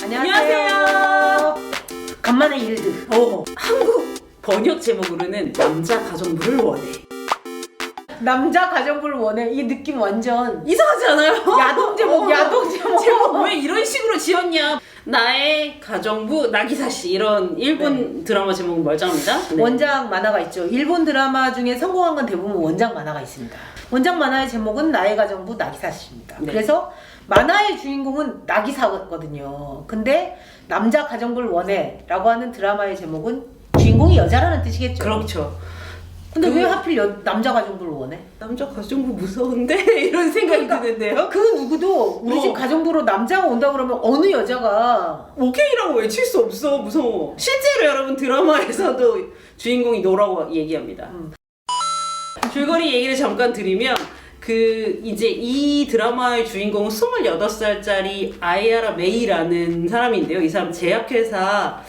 안녕하세요. 간만에 일드. 한국 번역 제목으로는 남자 가정부를 원해. 남자 가정부를 원해. 이 느낌 완전 이상하지 않아요? 야동 제목, 야동 제목. 제목 왜 이런 식으로 지었냐? 나의 가정부 나기사시 이런 일본 드라마 제목은 멀쩡합니다. 네. 원작 만화가 있죠. 일본 드라마 중에 성공한 건 대부분 원작 만화가 있습니다. 원작 만화의 제목은 나의 가정부 나기사시입니다. 네. 그래서 만화의 주인공은 나기사거든요. 근데 남자 가정부를 원해 라고 하는 드라마의 제목은 주인공이 여자라는 뜻이겠죠. 그렇죠. 근데 왜 하필 남자 가정부를 원해? 남자 가정부 무서운데 이런 생각이 드는데요. 그 누구도 우리 집 가정부로 남자가 온다 그러면 어느 여자가 오케이라고 외칠 수 없어. 무서워. 실제로 여러분 드라마에서도 주인공이 노라고 얘기합니다. 줄거리 얘기를 잠깐 드리면 이제 이 드라마의 주인공은 28살짜리 아이아라 메이라는 사람인데요. 이 사람 제약회사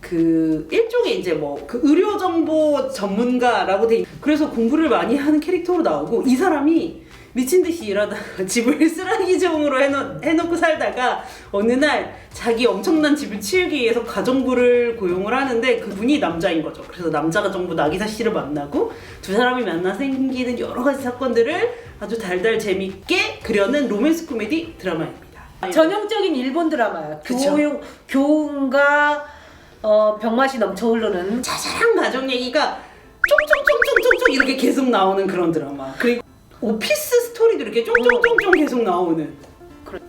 일종의 이제 의료정보 전문가라고 돼 그래서 공부를 많이 하는 캐릭터로 나오고, 이 사람이 미친 듯이 일하다가 집을 쓰레기종으로 해놓고 살다가 어느 날 자기 엄청난 집을 치우기 위해서 가정부를 고용을 하는데 그분이 남자인 거죠. 그래서 남자 가정부 나기사 씨를 만나고 두 사람이 만나 생기는 여러 가지 사건들을 아주 달달 재밌게 그려낸 로맨스 코미디 드라마입니다. 전형적인 일본 드라마야. 그쵸. 교훈과 병맛이 넘쳐 흐르는 자잘한 가정 얘기가 쫑쫑쫑쫑쫑쫑 이렇게 계속 나오는 그런 드라마. 그리고 오피스 스토리도 이렇게 쫑쫑쫑쫑 계속 나오는.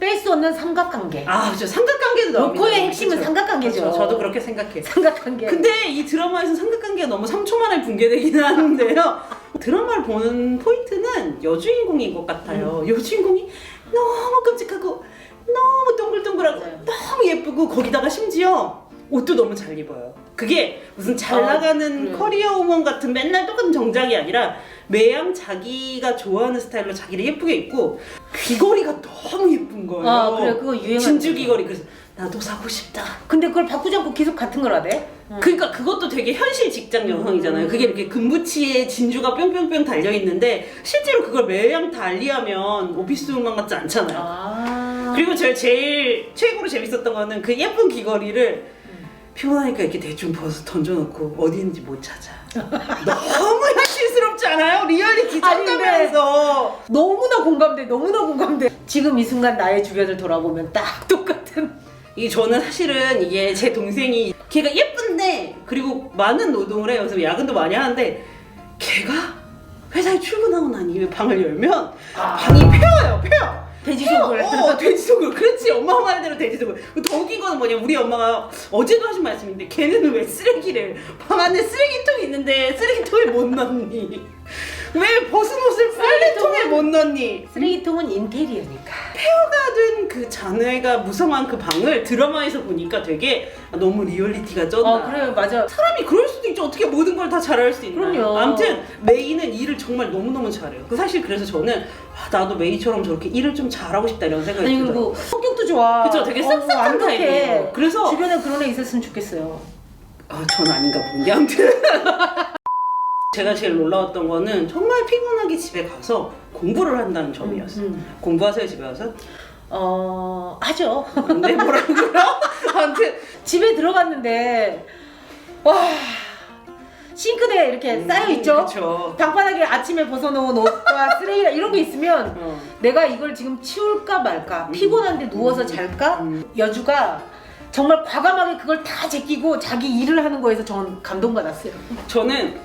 뺄 수 없는 삼각관계. 저 삼각관계도 나옵니다. 로코의 핵심은 그쵸? 삼각관계죠. 그쵸, 저도 그렇게 생각해요. 삼각관계. 근데 이 드라마에서 삼각관계가 너무 3초 만에 붕괴되긴 하는데요. 드라마를 보는 포인트는 여주인공인 것 같아요. 여주인공이 너무 끔찍하고 너무 동글동글하고 맞아요. 너무 예쁘고, 거기다가 심지어 옷도 너무 잘 입어요. 그게 무슨 잘 나가는 그래요. 커리어 우먼 같은 맨날 똑같은 정장이 아니라 매양 자기가 좋아하는 스타일로 자기를 예쁘게 입고, 귀걸이가 너무 예쁜 거예요. 그래, 그거 유행하는 진주 거죠. 귀걸이. 그래서 나도 사고 싶다. 근데 그걸 바꾸지 않고 계속 같은 걸 하대? 그러니까 그것도 되게 현실 직장 여성이잖아요. 그게 이렇게 금부치에 진주가 뿅뿅뿅 달려 있는데 실제로 그걸 매양 달리하면 오피스 우먼 같지 않잖아요. 그리고 제일 최고로 재밌었던 거는 그 예쁜 귀걸이를 피곤하니까 이렇게 대충 벗어 던져놓고 어디 있는지 못 찾아. 너무 현실스럽지 않아요? 리얼리티 쩐다면서. 너무나 공감돼. 지금 이 순간 나의 주변을 돌아보면 딱 똑같은. 저는 사실은 이게 제 동생이, 걔가 예쁜데 그리고 많은 노동을 해요. 그래서 야근도 많이 하는데 걔가 회사에 출근하고 난 이후에 방을 열면 방이 폐어요. 돼지속을. 돼지속을. 그렇지, 엄마 말대로 돼지속을. 더 웃긴 거는 뭐냐면 우리 엄마가 어제도 하신 말씀인데, 걔는 왜 쓰레기를 방 안에 쓰레기통이 있는데 쓰레기통에 못 넣니? 왜 벗은 옷을 빨래통에 못 넣니? 쓰레기통은 인테리어니까. 폐허가 된 그 자네가 무성한 그 방을 드라마에서 보니까 되게 너무 리얼리티가 쩐다. 그래요, 맞아. 사람이 그럴 수도 있죠. 어떻게 모든 걸 다 잘할 수 있나. 그럼요. 아무튼 메이는 일을 정말 너무너무 잘해요. 사실 그래서 저는 나도 메이처럼 저렇게 일을 좀 잘하고 싶다 이런 생각이 아니, 들어요. 그리고 성격도 좋아. 그쵸, 되게 싹싹한 완벽해. 타입이에요. 그래서 주변에 그런 애 있었으면 좋겠어요. 전 아닌가 보는데 아무튼 제가 제일 놀라웠던 거는 정말 피곤하게 집에 가서 공부를 한다는 점이었어요. 공부하세요, 집에 와서? 하죠. 근데 뭐라고요? 아무튼 집에 들어갔는데 와, 싱크대에 이렇게 쌓여있죠? 그쵸. 방바닥에 아침에 벗어놓은 옷과 쓰레기랑 이런 게 있으면 어. 내가 이걸 지금 치울까 말까, 피곤한데 누워서 잘까? 여주가 정말 과감하게 그걸 다 제끼고 자기 일을 하는 거에서 저는 감동받았어요. 저는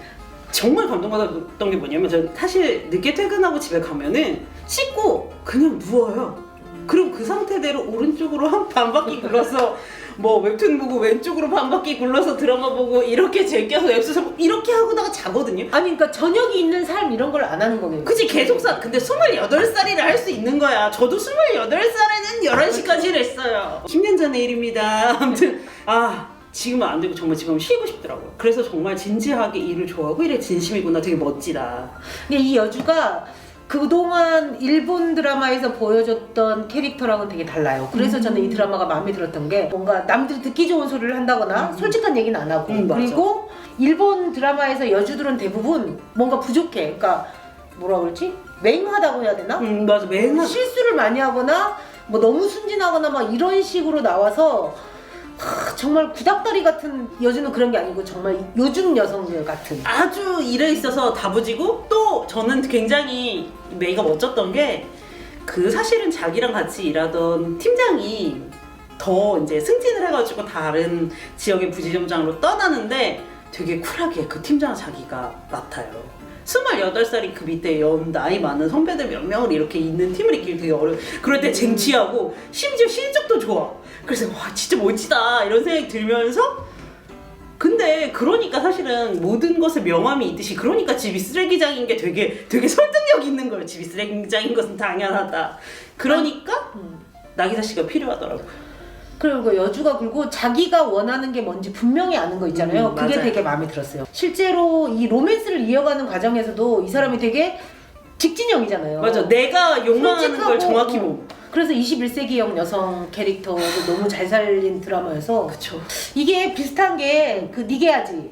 정말 감동받았던 게 뭐냐면, 저는 사실 늦게 퇴근하고 집에 가면은 씻고 그냥 누워요. 그리고 그 상태대로 오른쪽으로 한 반 바퀴 굴러서 웹툰 보고 왼쪽으로 반 바퀴 굴러서 드라마 보고 이렇게 제껴서 웹소설 보고 이렇게 하고다가 자거든요. 아니, 그러니까 저녁이 있는 삶 이런 걸 안 하는 거겠네. 그치, 계속 근데 28살이라 할 수 있는 거야. 저도 28살에는 11시까지를 했어요. 10년 전의 일입니다. 아무튼 지금은 안 되고 정말 지금 쉬고 싶더라고요. 그래서 정말 진지하게 일을 좋아하고 일에 진심이구나. 되게 멋지다. 근데 이 여주가 그동안 일본 드라마에서 보여줬던 캐릭터랑은 되게 달라요. 그래서 저는 이 드라마가 마음에 들었던 게, 뭔가 남들이 듣기 좋은 소리를 한다거나 솔직한 얘기는 안 하고, 맞아. 그리고 일본 드라마에서 여주들은 대부분 뭔가 부족해. 그러니까 뭐라 그러지? 맹하다고 해야 되나? 맞아, 매일 실수를 많이 하거나 뭐 너무 순진하거나 막 이런 식으로 나와서 정말 구닥다리 같은 여주는 그런 게 아니고 정말 요즘 여성들 같은. 아주 일에 있어서 다부지고 또 저는 굉장히 메이가 멋졌던 게 그 사실은 자기랑 같이 일하던 팀장이 더 이제 승진을 해가지고 다른 지역의 부지점장으로 떠나는데 되게 쿨하게 그 팀장 자기가 맡아요. 28살이 그 밑에 나이 많은 선배들 몇 명을 이렇게 있는 팀을 이끌기 되게 어려워. 그럴 때 쟁취하고 심지어 실적도 좋아. 그래서 와 진짜 멋지다 이런 생각이 들면서 근데 그러니까 사실은 모든 것에 명함이 있듯이 그러니까 집이 쓰레기장인 게 되게 설득력 있는 거예요. 집이 쓰레기장인 것은 당연하다. 그러니까 나기사 씨가 필요하더라고요. 그리고 여주가 그리고 자기가 원하는 게 뭔지 분명히 아는 거 있잖아요. 그게 맞아요. 되게 마음에 들었어요. 실제로 이 로맨스를 이어가는 과정에서도 이 사람이 되게 직진형이잖아요. 맞아. 내가 욕망하는 솔직하고, 걸 정확히 뭐. 그래서 21세기형 여성 캐릭터를 너무 잘 살린 드라마여서 그쵸. 이게 비슷한 게 그 니게하지.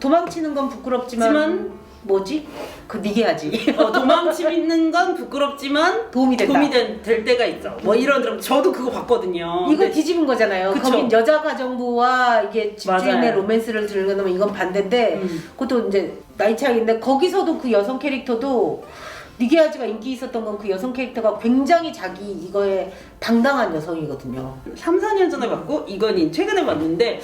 도망치는 건 부끄럽지만 뭐지? 그 니게하지. 도망치는 건 부끄럽지만 도움이 된다. 될 때가 있어. 뭐 이런 드라마 저도 그거 봤거든요. 이거 근데 뒤집은 거잖아요. 그쵸. 거긴 여자 가정부와 이게 집주인의 맞아요. 로맨스를 들여놓으면 이건 반대인데 그것도 이제 나이 차이인데 거기서도 그 여성 캐릭터도 니게아즈가 인기 있었던 건 그 여성 캐릭터가 굉장히 자기 이거에 당당한 여성이거든요. 3, 4년 전에 봤고 이건 최근에 봤는데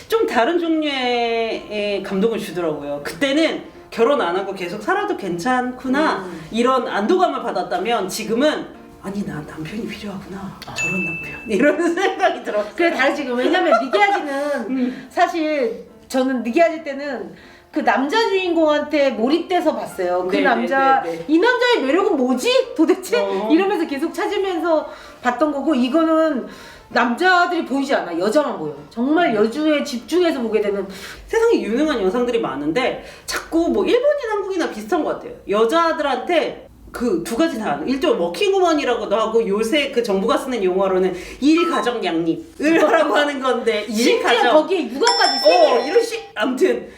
좀 다른 종류의 감동을 주더라고요. 그때는 결혼 안 하고 계속 살아도 괜찮구나 이런 안도감을 받았다면 지금은 아니 나 남편이 필요하구나 저런 남편 이런 생각이 들었어요. 그래 다르지. 왜냐면 니게아즈는 사실 저는 니게아즈 때는 그 남자 주인공한테 몰입돼서 봤어요. 그 네, 남자 네, 네, 네. 이 남자의 매력은 뭐지? 도대체? 어. 이러면서 계속 찾으면서 봤던 거고 이거는 남자들이 보이지 않아. 여자만 보여. 정말 여주에 집중해서 보게 되는. 세상에 유능한 여성들이 많은데 자꾸 뭐 일본인 한국이나 비슷한 것 같아요. 여자들한테 그 두 가지 다 일종 워킹우먼이라고도 하고 요새 그 정부가 쓰는 용어로는 일가정 양립을 하라고 하는 건데 심지어 거기에 육아까지 세 이런 아무튼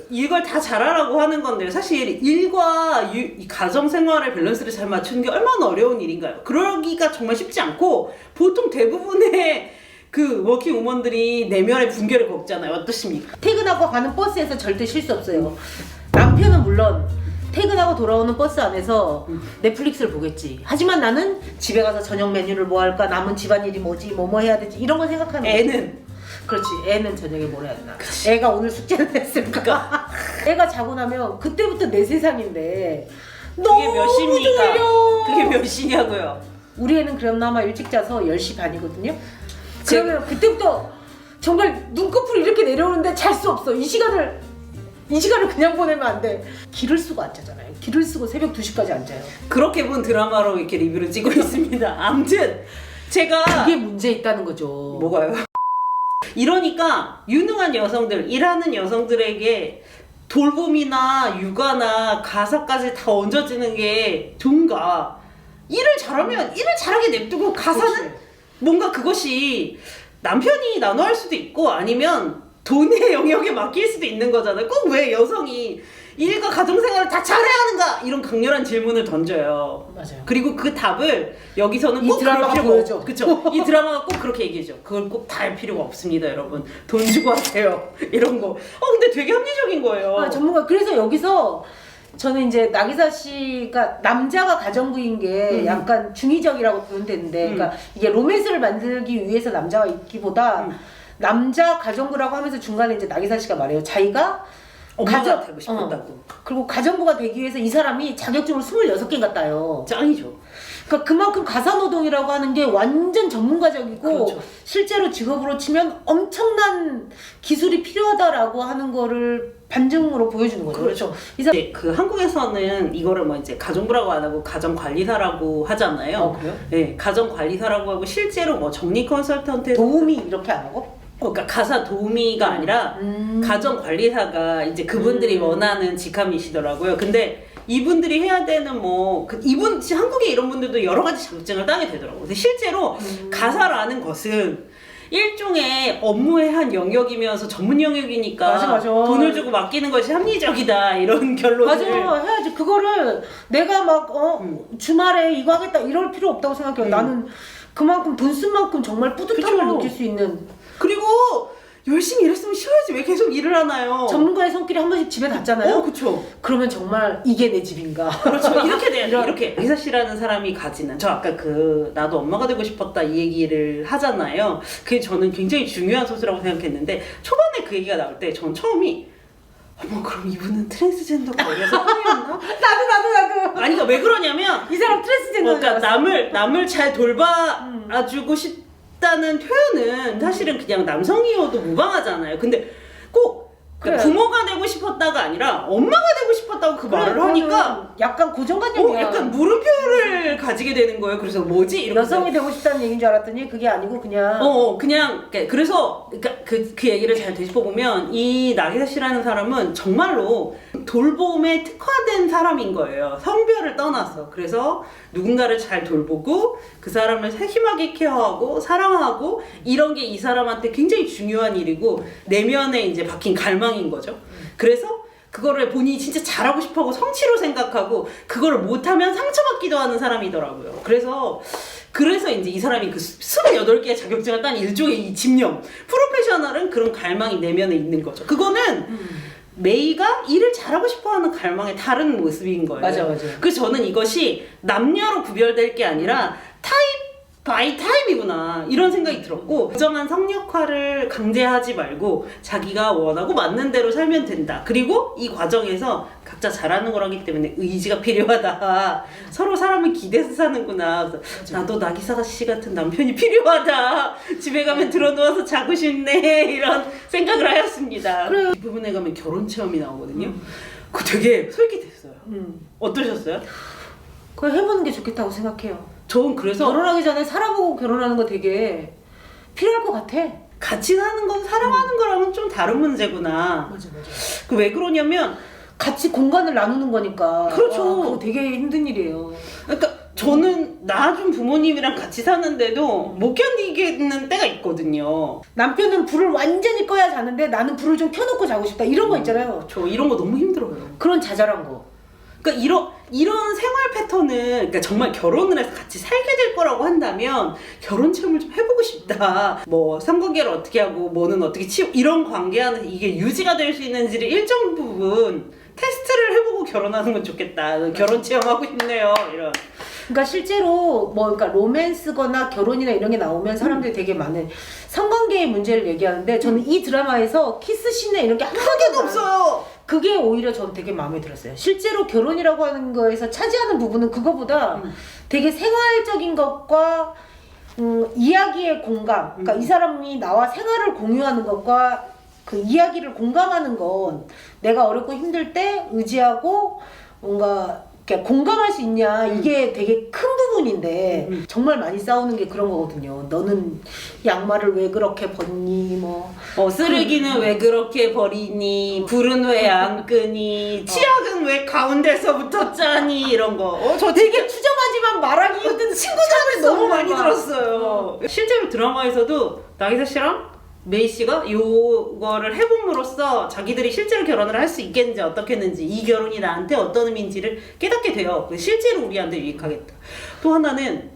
이걸 다 잘하라고 하는 건데 사실 일과 이 가정 생활의 밸런스를 잘 맞추는 게 얼마나 어려운 일인가요? 그러기가 정말 쉽지 않고 보통 대부분의 그 워킹 우먼들이 내면의 붕괴를 겪잖아요. 어떠십니까? 퇴근하고 가는 버스에서 절대 쉴 수 없어요. 남편은 물론 퇴근하고 돌아오는 버스 안에서 넷플릭스를 보겠지. 하지만 나는 집에 가서 저녁 메뉴를 뭐 할까, 남은 집안일이 뭐지, 뭐 해야 되지 이런 걸 생각하는 거지. 애는 그렇지. 애는 저녁에 뭘 해야 되나. 애가 오늘 숙제를 했을까. 애가 자고 나면 그때부터 내 세상인데 그게 너무 몇 시입니까? 졸려. 그게 몇 시냐고요? 우리 애는 그나마 일찍 자서 10시 반이거든요. 그러면 그때부터 정말 눈꺼풀이 이렇게 내려오는데 잘 수 없어. 이 시간을 그냥 보내면 안 돼. 길을 쓰고 앉잖아요. 길을 쓰고 새벽 2시까지 앉아요. 그렇게 본 드라마로 이렇게 리뷰를 찍고 있습니다. 아무튼 제가 그게 문제 있다는 거죠. 뭐가요? 이러니까 유능한 여성들, 일하는 여성들에게 돌봄이나 육아나 가사까지 다 얹어지는 게 좋은가? 일을 잘하면 일을 잘하게 냅두고 가사는 그렇지. 뭔가 그것이 남편이 나눠 할 수도 있고 아니면 돈의 영역에 맡길 수도 있는 거잖아요. 꼭 왜 여성이 일과 가정생활을 다 잘해야 하는가? 이런 강렬한 질문을 던져요. 맞아요. 그리고 그 답을 여기서는 이 꼭 드라마가 그럴 필요가 보여줘. 그쵸? 이 드라마가 꼭 그렇게 얘기해줘. 그걸 꼭 다 할 필요가 없습니다, 여러분. 돈 주고 하세요. 이런 거. 근데 되게 합리적인 거예요. 전문가. 그래서 여기서 저는 이제 나기사 씨가 남자가 가정부인 게 약간 중의적이라고 보면 되는데, 그러니까 이게 로맨스를 만들기 위해서 남자가 있기보다 남자 가정부라고 하면서 중간에 이제 나기사 씨가 말해요. 자기가 엄마가 되고 싶었다고. 그리고 가정부가 되기 위해서 이 사람이 자격증을 26개인가 따요. 짱이죠. 그러니까 그만큼 가사노동이라고 하는 게 완전 전문가적이고 그렇죠. 실제로 직업으로 치면 엄청난 기술이 필요하다라고 하는 거를 반증으로 보여주는 거죠. 그렇죠. 이제 그 한국에서는 이거를 뭐 이제 가정부라고 안 하고 가정관리사라고 하잖아요. 그래요? 네, 가정관리사라고 하고 실제로 뭐 정리 컨설턴트 도움이 이렇게 안 하고? 그러니까 가사 도우미가 아니라 가정관리사가 이제 그분들이 원하는 직함이시더라고요. 근데 이분들이 해야 되는 한국에 이런 분들도 여러 가지 자격증을 따게 되더라고요. 근데 실제로 가사라는 것은 일종의 업무의 한 영역이면서 전문 영역이니까 맞아. 돈을 주고 맡기는 것이 합리적이다 이런 결론을 맞아, 해야지. 그거를 내가 막 주말에 이거 하겠다 이럴 필요 없다고 생각해요. 나는 그만큼 돈 쓴 만큼 정말 뿌듯함을 그쵸. 느낄 수 있는. 그리고 열심히 일했으면 쉬어야지 왜 계속 일을 하나요? 전문가의 손길이 한 번씩 집에 닿잖아요. 그쵸. 그러면 정말 이게 내 집인가. 그렇죠. 이렇게 돼요. 이렇게 의사 씨라는 사람이 가지는 저 아까 그 나도 엄마가 되고 싶었다 이 얘기를 하잖아요. 그게 저는 굉장히 중요한 소스라고 생각했는데 초반에 그 얘기가 나올 때 전 처음이 어머 그럼 이분은 트랜스젠더가 어려서 꿈이었나? 나도. 아니 그러니까 왜 그러냐면 이 사람 트랜스젠더. 그러니까 남을 잘 돌봐주고 싶다는 표현은 사실은 그냥 남성이어도 무방하잖아요. 근데 꼭 그러니까 그래. 부모가 되고 싶었다가 아니라 엄마가 되고 싶었다고 그 말을 하니까 약간 고정관념이야. 약간 물음표를 가지게 되는 거예요. 그래서 뭐지? 이렇게 여성이 되고 싶다는 얘기인 줄 알았더니 그게 아니고 그냥 그냥 그래서 그 얘기를 잘 되짚어보면 이 나기사 씨라는 사람은 정말로 돌봄에 특화된 사람인 거예요. 성별을 떠나서. 그래서 누군가를 잘 돌보고 그 사람을 세심하게 케어하고 사랑하고 이런 게 이 사람한테 굉장히 중요한 일이고 내면에 이제 박힌 갈망인 거죠. 그래서 그거를 본인이 진짜 잘하고 싶어하고 성취로 생각하고 그거를 못하면 상처받기도 하는 사람이더라고요. 그래서 이제 이 사람이 그 28개의 자격증을 딴 일종의 이 집념. 프로페셔널은 그런 갈망이 내면에 있는 거죠. 그거는 메이가 일을 잘하고 싶어하는 갈망의 다른 모습인 거예요. 맞아. 그래서 저는 이것이 남녀로 구별될 게 아니라 타입 바이 타입이구나 이런 생각이 들었고 부정한 성역화를 강제하지 말고 자기가 원하고 맞는 대로 살면 된다. 그리고 이 과정에서 각자 잘하는 거라기 때문에 의지가 필요하다. 서로 사람을 기대서 사는구나. 그래서 나도 나기사 씨 같은 남편이 필요하다. 집에 가면 들어누워서 자고 싶네 이런 생각을 하였습니다. 그래. 이 부분에 가면 결혼 체험이 나오거든요. 그거 되게 솔깃했어요. 어떠셨어요? 그거 해보는 게 좋겠다고 생각해요. 저는 그래서 결혼하기 전에 살아보고 결혼하는 거 되게 필요할 것 같아. 같이 사는 건 사랑하는 거랑은 좀 다른 문제구나. 맞아. 그 왜 그러냐면 같이 공간을 나누는 거니까. 그렇죠. 와, 그거 되게 힘든 일이에요. 그러니까 저는 낳아준 부모님이랑 같이 사는데도 못 견디겠는 때가 있거든요. 남편은 불을 완전히 꺼야 자는데 나는 불을 좀 켜놓고 자고 싶다. 이런 거 있잖아요. 저 이런 거 너무 힘들어요. 그런 자잘한 거. 그러니까 이런 생활 패턴은 그러니까 정말 결혼을 해서 같이 살게 될 거라고 한다면 결혼 체험을 좀 해보고 싶다. 뭐 성관계를 어떻게 하고 뭐는 어떻게 치우 이런 관계 안에서 이게 유지가 될 수 있는지를 일정 부분 테스트를 해보고 결혼하는 건 좋겠다. 결혼 체험하고 싶네요. 이런. 그러니까 실제로 뭐 그러니까 로맨스거나 결혼이나 이런 게 나오면 사람들이 되게 많은 성관계의 문제를 얘기하는데 저는 이 드라마에서 키스씬이나 이런 게 한 개도 없어요. 그게 오히려 저는 되게 마음에 들었어요. 실제로 결혼이라고 하는 거에서 차지하는 부분은 그거보다 되게 생활적인 것과 이야기의 공감, 그러니까 이 사람이 나와 생활을 공유하는 것과 그 이야기를 공감하는 건 내가 어렵고 힘들 때 의지하고 뭔가 이렇게 공감할 수 있냐 이게 되게 큰 부분인데 정말 많이 싸우는 게 그런 거거든요. 너는 양말을 왜 그렇게 벗니 뭐 쓰레기는 왜 그렇게 버리니 불은 왜 안 끄니 치약은 왜 가운데서부터 짜니 이런 거. 저 되게 추정하지만 말하기 힘든 친구들을 너무 많이 들었어요. 실제로 드라마에서도 나기사 씨랑 메이 씨가 요거를 해봄으로써 자기들이 실제로 결혼을 할 수 있겠는지 어떻게 했는지 이 결혼이 나한테 어떤 의미인지를 깨닫게 돼요. 실제로 우리한테 유익하겠다. 또 하나는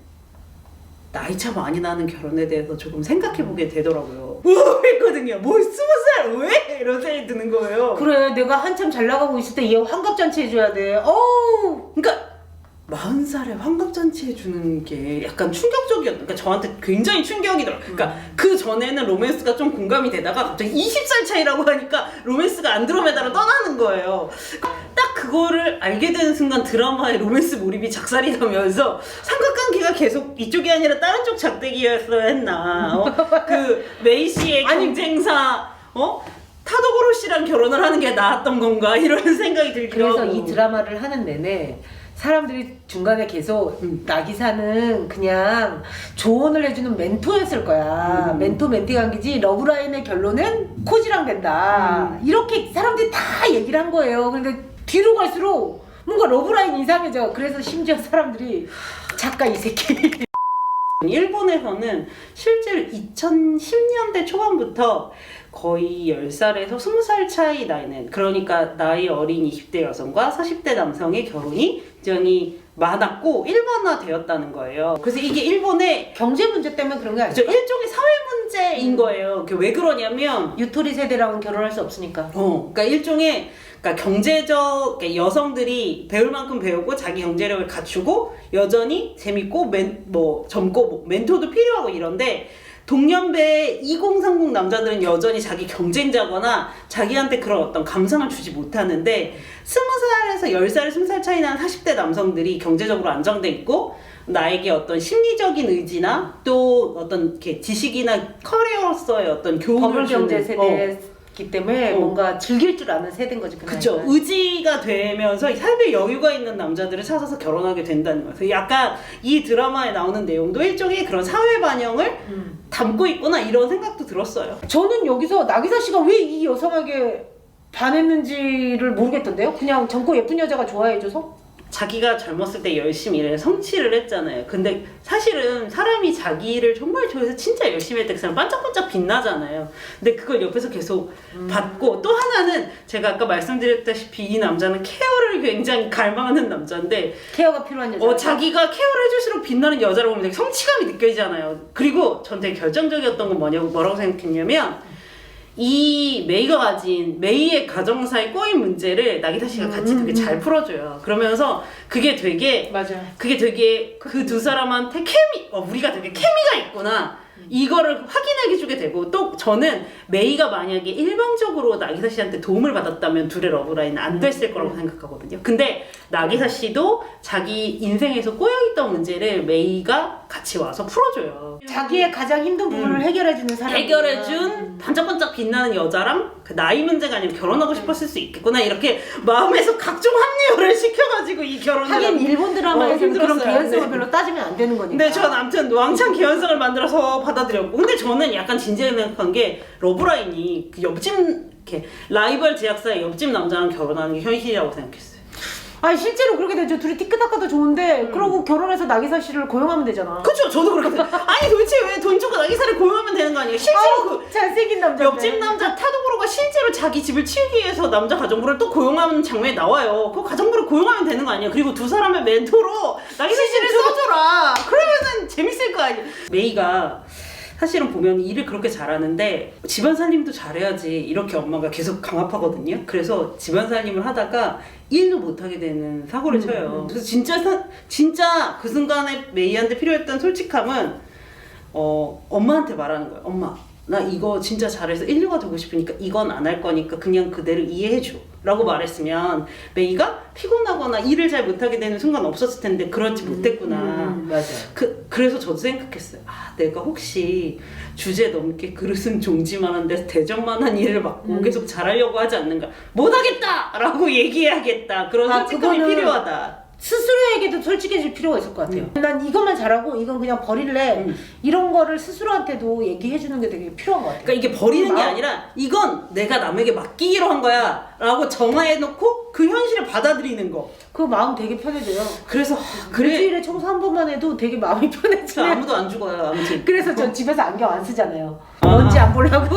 나이 차 많이 나는 결혼에 대해서 조금 생각해보게 되더라고요. 했거든요. 뭐 20살 왜? 이런 생각이 드는 거예요. 그래 내가 한참 잘 나가고 있을 때 얘 환갑잔치 해줘야 돼. 어우 그러니까 40살에 환갑잔치 해주는 게 약간 충격적이었다. 그러니까 저한테 굉장히 충격이더라고요. 그러니까 그 전에는 로맨스가 좀 공감이 되다가 갑자기 20살 차이라고 하니까 로맨스가 안드로메다로 떠나는 거예요. 딱 그거를 알게 되는 순간 드라마의 로맨스 몰입이 작살이 나면서 삼각관계가 계속 이쪽이 아니라 다른 쪽 작대기였어야 했나. 그 메이 씨의 경쟁사 타도고로 씨랑 결혼을 하는 게 나았던 건가 이런 생각이 들기도 하고. 그래서 이 드라마를 하는 내내 사람들이 중간에 계속 나기사는 그냥 조언을 해주는 멘토였을 거야. 멘토 멘티 관계지 러브라인의 결론은 코지랑 된다. 이렇게 사람들이 다 얘기를 한 거예요. 근데 뒤로 갈수록 뭔가 러브라인 이상해져. 그래서 심지어 사람들이 작가 이 새끼 일본에서는 실제로 2010년대 초반부터 거의 10살에서 20살 차이 나이는, 그러니까 나이 어린 20대 여성과 40대 남성의 결혼이 굉장히 많았고 일반화되었다는 거예요. 그래서 이게 일본의 경제 문제 때문에 그런 게 아니죠? 일종의 사회 문제인 거예요. 그게 왜 그러냐면 유토리 세대랑은 결혼할 수 없으니까. 그러니까 일종의, 그러니까 경제적, 그러니까 여성들이 배울 만큼 배우고 자기 경제력을 갖추고 여전히 재밌고 젊고 멘토도 필요하고 이런데, 동년배 2030 남자들은 여전히 자기 경쟁자거나 자기한테 그런 어떤 감상을 주지 못하는데, 20살에서 10살, 20살 차이 나는 40대 남성들이 경제적으로 안정돼 있고 나에게 어떤 심리적인 의지나 또 어떤 이렇게 지식이나 커리어로서의 어떤 교훈을 버블 경제 주는, 세대이기 때문에 뭔가 즐길 줄 아는 세대인 거지. 그쵸. 의지가 되면서 삶에 여유가 있는 남자들을 찾아서 결혼하게 된다는 거예요. 그래서 약간 이 드라마에 나오는 내용도 일종의 그런 사회 반영을 담고 있구나, 이런 생각도 들었어요. 저는 여기서 나기사 씨가 왜 이 여성에게 반했는지를 모르겠던데요? 그냥 젊고 예쁜 여자가 좋아해줘서? 자기가 젊었을 때 열심히 일해서 성취를 했잖아요. 근데 사실은 사람이 자기를 정말 좋아해서 진짜 열심히 할 때 그 사람 반짝반짝 빛나잖아요. 근데 그걸 옆에서 계속 받고, 또 하나는 제가 아까 말씀드렸다시피 이 남자는 케어를 굉장히 갈망하는 남자인데, 케어가 필요한 여자. 자기가 케어를 해줄수록 빛나는 여자를 보면 되게 성취감이 느껴지잖아요. 그리고 전 되게 결정적이었던 건 뭐라고 생각했냐면, 이 메이의 가정사에 꼬인 문제를 나기사 씨가 같이 되게 잘 풀어줘요. 그러면서 그게 되게 맞아요. 그 두 사람한테 우리가 되게 케미가 있구나, 이거를 확인해주게 되고, 또 저는 메이가 만약에 일방적으로 나기사 씨한테 도움을 받았다면 둘의 러브라인은 안 됐을 거라고 생각하거든요. 근데 나기사 씨도 자기 인생에서 꼬여있던 문제를 메이가 같이 와서 풀어줘요. 자기의 가장 힘든 부분을 해결해주는 사람. 해결해준 반짝반짝 빛나는 여자랑 그 나이 문제가 아니라 결혼하고 싶었을 수 있겠구나, 이렇게 마음에서 각종 합리화를 시켜가지고 이 결혼을 하긴 일본 드라마에서는 그런 힘들었어요. 개연성을 네. 별로 따지면 안 되는 거니까. 근데 전 아무튼 왕창 개연성을 만들어서 받아들였고, 근데 저는 약간 진지하게 생각한 게 러브라인이 그 옆집 이렇게 라이벌 제작사의 옆집 남자랑 결혼하는 게 현실이라고 생각했어요. 아니 실제로 그렇게 되죠. 둘이 티크타카도 좋은데 그러고 결혼해서 나기사 씨를 고용하면 되잖아. 그쵸, 저도 그렇게 생각해요. 아니 도대체 왜 돈 주고 나기사를 고용하면 되는 거 아니에요? 실제로 잘생긴 남자. 옆집 남자 타도브로가 실제로 자기 집을 치우기 위해서 남자 가정부를 또 고용하는 장면이 나와요. 그 가정부를 고용하면 되는 거 아니에요? 그리고 두 사람의 멘토로 나기사 씨를 써줘라. 그러면은 재밌을 거 아니에요. 메이가 사실은 보면 일을 그렇게 잘하는데 집안 살림도 잘해야지 이렇게 엄마가 계속 강압하거든요. 그래서 집안 살림을 하다가 일도 못하게 되는 사고를 쳐요. 그래서 진짜 그 순간에 메이한테 필요했던 솔직함은 엄마한테 말하는 거예요. 엄마, 나 이거 진짜 잘해서 인류가 되고 싶으니까 이건 안 할 거니까 그냥 그대로 이해해줘 라고 말했으면 메이가 피곤하거나 일을 잘 못하게 되는 순간 없었을 텐데 그렇지 못했구나. 맞아요. 그래서 저도 생각했어요. 내가 혹시 주제 넘게 그릇은 종지만한 데서 대접만한 일을 맡고 계속 잘하려고 하지 않는가. 못하겠다! 라고 얘기해야겠다. 그런 솔직함이 그거는 필요하다. 스스로에게도 솔직해질 필요가 있을 것 같아요. 난 이것만 잘하고 이건 그냥 버릴래. 이런 거를 스스로한테도 얘기해주는 게 되게 필요한 것 같아요. 그러니까 이게 버리는 게 아니라 이건 내가 남에게 맡기기로 한 거야 라고 정해놓고 그 현실을 받아들이는 거. 그 마음 되게 편해져요. 그래서 일주일에 청소 한 번만 해도 되게 마음이 편해져요. 아무도 안 죽어요. 아무튼 그래서 전 집에서 안경 안 쓰잖아요. 먼지 안 보려고.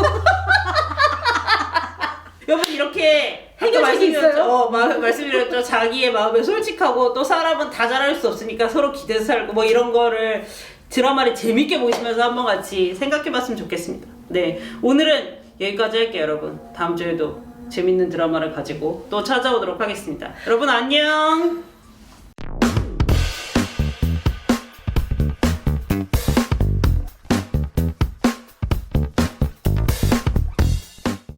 여러분 이렇게 해결책이 있어요? 말씀드렸죠. 자기의 마음에 솔직하고 또 사람은 다 잘할 수 없으니까 서로 기대서 살고 뭐 이런 거를 드라마를 재밌게 보시면서 한번 같이 생각해봤으면 좋겠습니다. 네, 오늘은 여기까지 할게요, 여러분. 다음 주에도 재밌는 드라마를 가지고 또 찾아오도록 하겠습니다. 여러분 안녕.